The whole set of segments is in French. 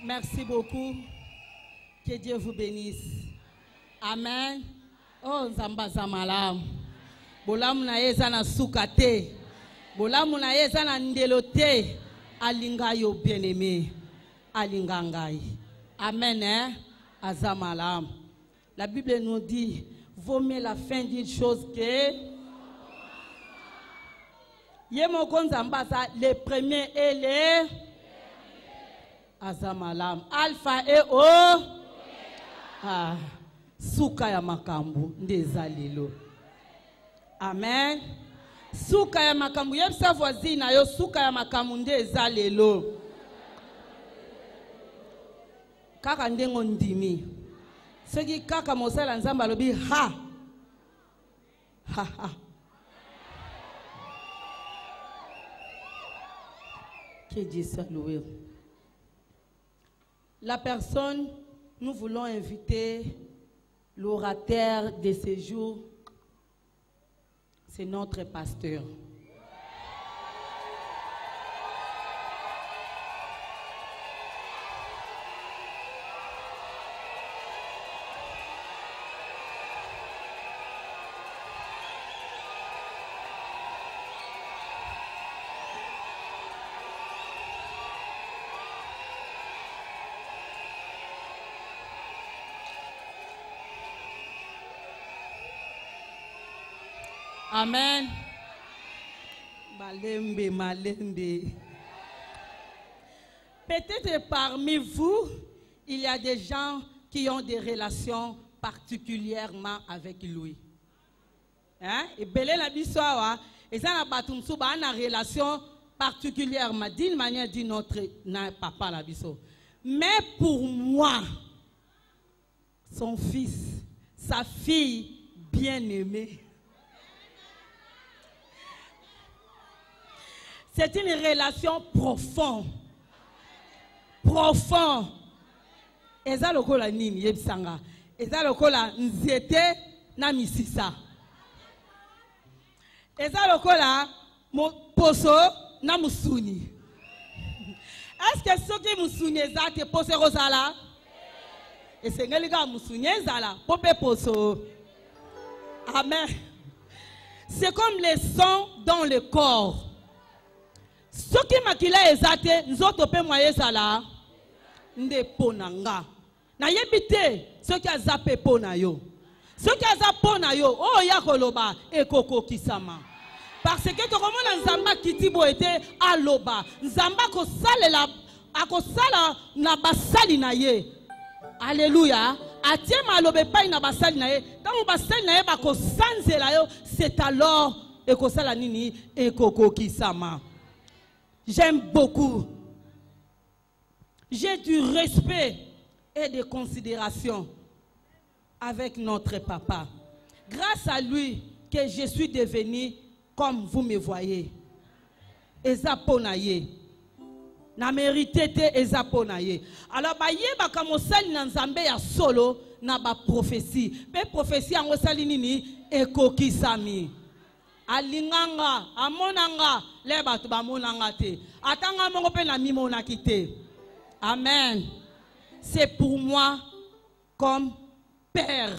Merci beaucoup. Que Dieu vous bénisse. Amen. Oh, Nzamba Zamalam. Bolamu na yeza na sukate. Bolamu na yeza na ndelote. Alinga yo bien-aimé. Alinga ngai. Amen. Hein? Azamalam. La Bible nous dit, vaut mieux la fin d'une chose que... Yemoko Nzamba, les premiers et les... Azamalam. Alpha et O. Ah. Suka ya makambu ndezalelo. Amen. Suka ya makambu yebisa voisine yo suka ya makambu ndezalelo. Kaka ndengo ndimi. Seki kaka mosala nzamba lobi ha. Ha ha. Que Dieu soit loué. La personne, nous voulons inviter l'orateur de ce jour, c'est notre pasteur. Amen. Malembe, malembe. Peut-être parmi vous, il y a des gens qui ont des relations particulièrement avec lui. Hein? Et belé la bissoa, et ça n'a pas tout une relation particulièrement d'une manière ou d'une autre, n'a papa la bisso. Mais pour moi, son fils, sa fille bien-aimée, c'est une relation profonde. Profonde. Eza lokola nini yebisanga. Eza lokola nzete na misisa. Eza lokola poso na musuni. Est-ce que ceux qui musuni eza te pose rosala? Et c'est ngelika musuni ezala pope poso. Amen. C'est comme les sons dans le corps. Ce qui m'a dit là, c'est nzoto pe moye sala nde ponanga. Na yebite ce qui a zappé pona yo. Ce qui a zappé pona yo, oh ya koloba ekoko kisama. Parce que to komona nzamba kitibo ete aloba. Nzamba ko salela akosala na basali na ye. Alléluia. Atie malobe pa na basali na ye. Tant basali na ye ba ko sanzela yo, c'est alors ekosala nini ekoko kisama. J'aime beaucoup. J'ai du respect et de considération avec notre papa. Grâce à lui que je suis devenu comme vous me voyez. Ezaponaye. Na mérité te ezaponaye. Alors ba yeba kamosali na nzambe ya solo na ba prophétie. Pe prophétie yango sali nini ekokisami. Alinganga, amonanga, les batu ba monanga te. Atanga mongo pe na mimona kite. Amen. C'est pour moi comme père.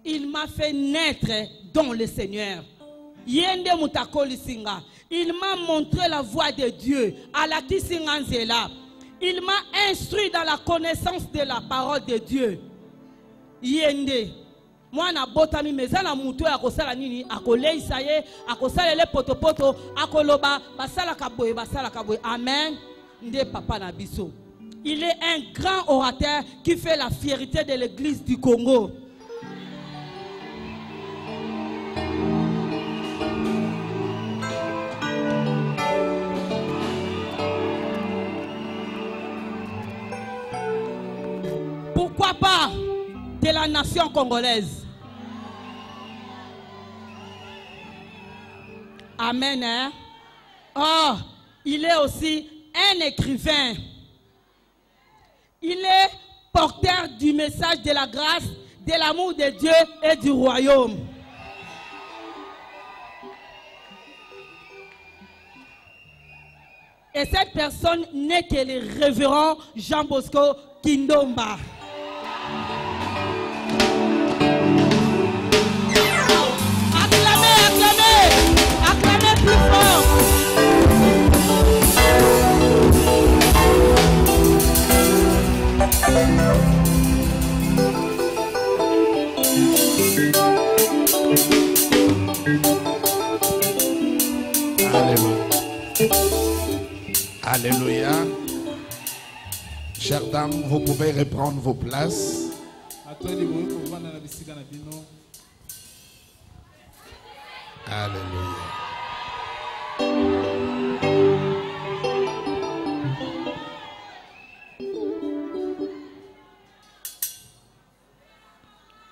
Il m'a fait naître dans le Seigneur. Yende mutakoli singa. Il m'a montré la voie de Dieu. Alaki singanzela. Il m'a instruit dans la connaissance de la parole de Dieu. Yende. Moi na botami mezana muto ya kosala nini akoleisa ye akosala le potopoto akoloba basala kaboye amen nde papa na biso. Il est un grand orateur qui fait la fierté de l'église du Congo. Pourquoi pas de la nation congolaise. Amen. Hein? Oh, il est aussi un écrivain. Il est porteur du message de la grâce, de l'amour de Dieu et du royaume. Et cette personne n'est que le révérend Jean Bosco Kindomba. Acclamez, acclamez, acclamez plus fort. Alléluia. Chères dames, vous pouvez reprendre vos places. Alléluia.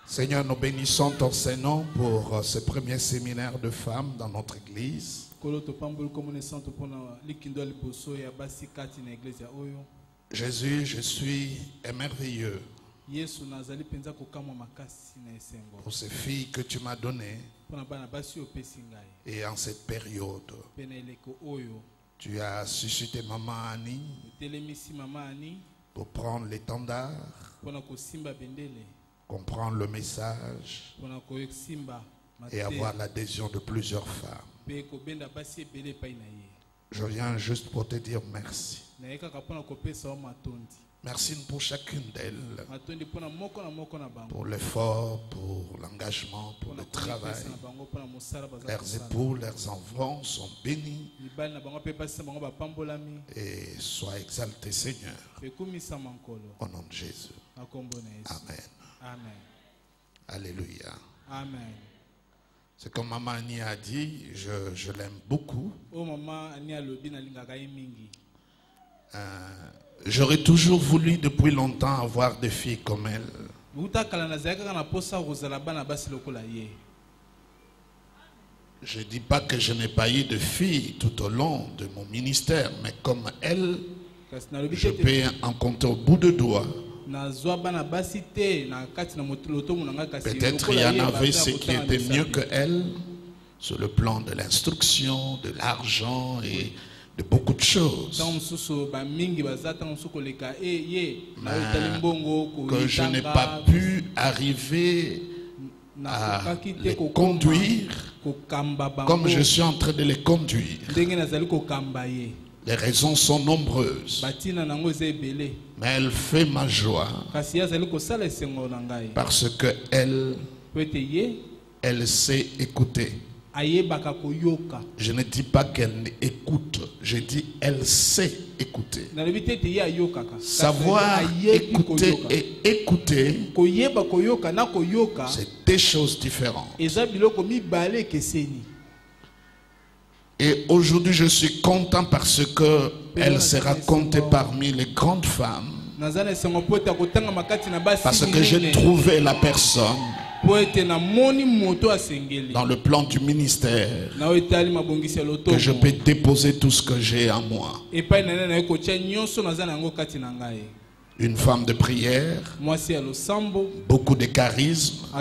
Seigneur, nous bénissons ton Saint-Nom pour ce premier séminaire de femmes dans notre église. Jésus, je suis merveilleux pour ces filles que tu m'as données. Et en cette période, tu as suscité Maman Annie pour prendre l'étendard, comprendre le message et avoir l'adhésion de plusieurs femmes. Je viens juste pour te dire merci. Merci pour chacune d'elles, pour l'effort, pour l'engagement, pour le travail. Leurs épouses, leurs enfants sont bénis. Et sois exalté, Seigneur, au nom de Jésus. Amen. Alléluia. Amen. C'est comme Maman Annie a dit, je l'aime beaucoup. J'aurais toujours voulu depuis longtemps avoir des filles comme elle. Je ne dis pas que je n'ai pas eu de filles tout au long de mon ministère, mais comme elle, je peux en compter au bout de doigts. Peut-être il y en avait ceux qui étaient mieux que elle sur le plan de l'instruction, de l'argent et de beaucoup de choses. Mais que je n'ai pas pu arriver à les conduire comme je suis en train de les conduire. Les raisons sont nombreuses, mais elle fait ma joie parce qu'elle sait écouter. Je ne dis pas qu'elle écoute, je dis elle sait écouter. Savoir écouter et écouter, c'est deux choses différentes. Et aujourd'hui, je suis content parce qu'elle sera comptée parmi les grandes femmes. Parce que j'ai trouvé la personne dans le plan du ministère que je peux déposer tout ce que j'ai en moi. Une femme de prière, beaucoup de charisme, et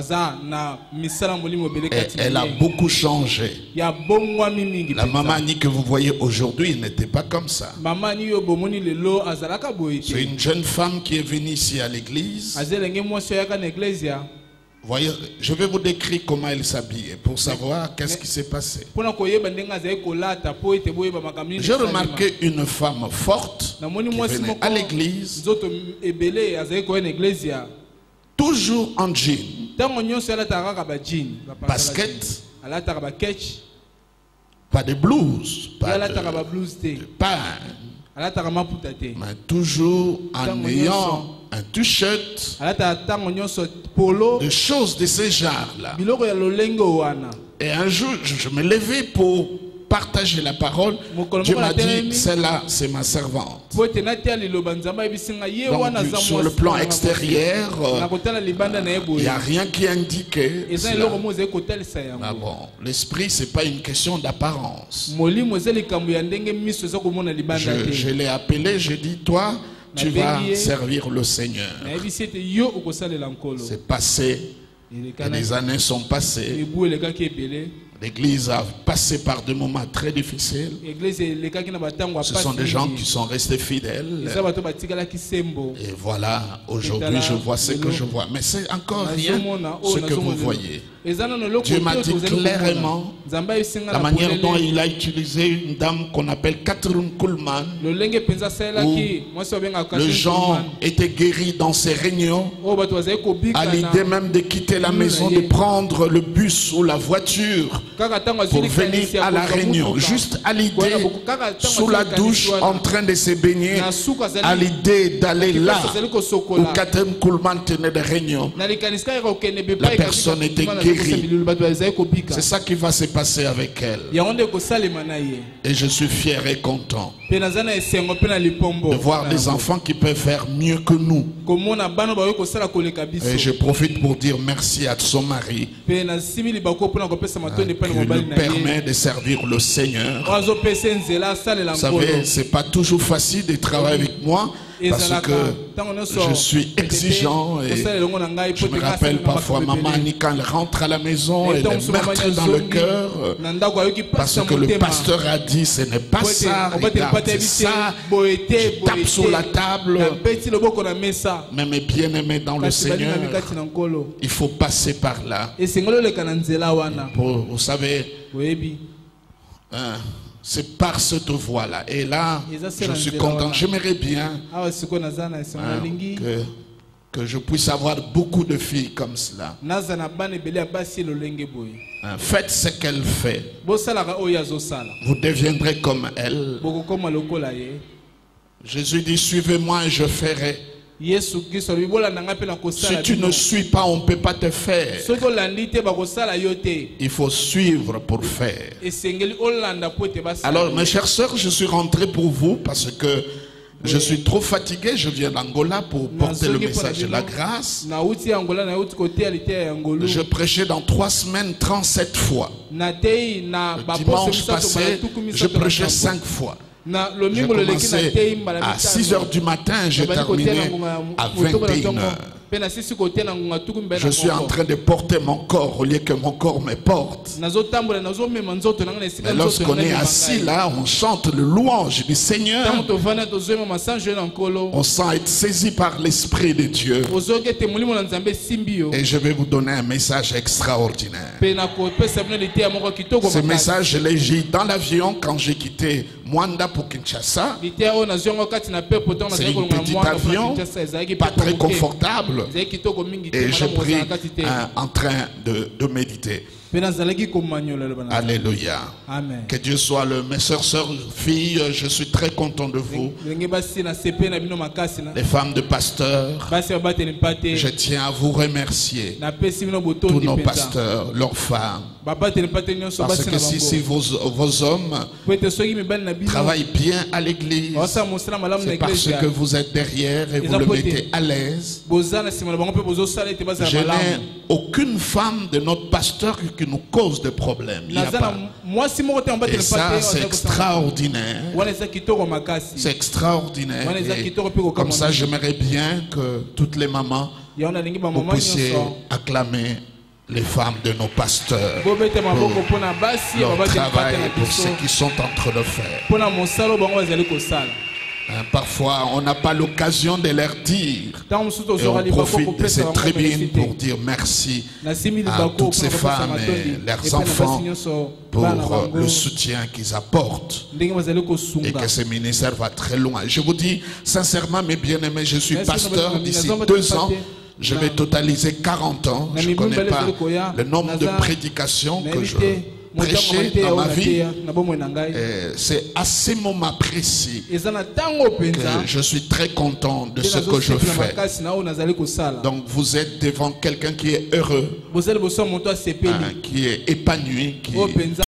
elle a beaucoup changé. La Maman Annie que vous voyez aujourd'hui n'était pas comme ça. C'est une jeune femme qui est venue ici à l'église. Voyez, je vais vous décrire comment elle s'habillait pour savoir qu'est-ce qui s'est passé. J'ai remarqué une femme forte qui venait à l'église, toujours en jean, basket, pas de blouse, pas de pain, mais toujours en ayant un t-shirt, des choses de ce genre-là. Et un jour, je me levais pour partager la parole. Dieu m'a dit, celle-là, c'est ma servante. Donc, sur le plan extérieur, il n'y a rien qui indique cela. Ah bon, l'esprit, ce n'est pas une question d'apparence. Je l'ai appelé, j'ai dit, toi, tu vas servir le Seigneur. C'est passé, et les années sont passées. L'Église a passé par des moments très difficiles. Ce sont des gens qui sont restés fidèles. Et voilà, aujourd'hui je vois ce que je vois. Mais c'est encore rien ce que vous voyez. Dieu m'a dit clairement la manière dont il a utilisé une dame qu'on appelle Catherine Kuhlman, où les gens étaient guéris dans ces réunions, à l'idée même de quitter la maison, de prendre le bus ou la voiture pour venir à la réunion. Juste à l'idée, sous la douche, en train de se baigner, à l'idée d'aller là où Catherine Kuhlman tenait des réunions. La personne était guérie. C'est ça qui va se passer avec elle. Et je suis fier et content de voir des enfants qui peuvent faire mieux que nous. Et je profite pour dire merci à son mari qui lui permet de servir le Seigneur. Vous savez, c'est pas toujours facile de travailler avec moi, parce que je suis exigeant et je me rappelle parfois maman quand elle rentre à la maison, elle est meurtre dans le cœur parce que le pasteur a dit ce n'est pas ça, regarde, c'est ça. Je tape sur la table. Mais mes bien-aimés dans le Seigneur, il faut passer par là. Vous savez, c'est par cette voie-là. Et là, je suis content. J'aimerais bien que je puisse avoir beaucoup de filles comme cela. Faites ce qu'elle fait. Vous deviendrez comme elle. Jésus dit, suivez-moi et je ferai. Si tu ne suis pas, on ne peut pas te faire. Il faut suivre pour faire. Alors mes chères sœurs, je suis rentré pour vous parce que je suis trop fatigué. Je viens d'Angola pour porter le message de la grâce. Je prêchais dans 3 semaines 37 fois. Le dimanche passé, je prêchais 5 fois. J'ai commencé à 6 h du matin, j'ai terminé à 21 h. Je suis en train de porter mon corps au lieu que mon corps me porte. Mais lorsqu'on est assis là, on chante le louange du Seigneur. On sent être saisi par l'Esprit de Dieu. Et je vais vous donner un message extraordinaire. Ce message, je l'ai dit dans l'avion quand j'ai quitté Mwanda pour Kinshasa. C'est un petit avion, pas très confortable. Et j'ai pris en train de méditer. Alléluia. Amen. Que Dieu soit mes soeurs, filles, je suis très content de vous. Les femmes de pasteurs, je tiens à vous remercier. Tous nos pasteurs, leurs femmes. Parce que si vos hommes travaillent bien à l'église, c'est parce que vous êtes derrière et vous le mettez à l'aise. Je n'ai aucune femme de notre pasteur qui nous cause des problèmes. Il n'y a pas. Et ça, c'est extraordinaire. C'est extraordinaire. Et comme ça, j'aimerais bien que toutes les mamans, vous puissiez acclamer les femmes de nos pasteurs pour leur travail et pour ce qu'ils sont en train de faire. Parfois, on n'a pas l'occasion de leur dire. Et on profite de ces tribunes pour dire merci à toutes ces femmes et leurs enfants pour le soutien qu'ils apportent. Et que ce ministère va très loin. Je vous dis sincèrement, mes bien-aimés, je suis pasteur d'ici 2 ans. Je vais totaliser 40 ans. Je ne connais pas le nombre de prédications que je prêchais dans ma vie. C'est à ces moments précis que je suis très content de ce que je fais. Donc vous êtes devant quelqu'un qui est heureux, qui est épanoui, qui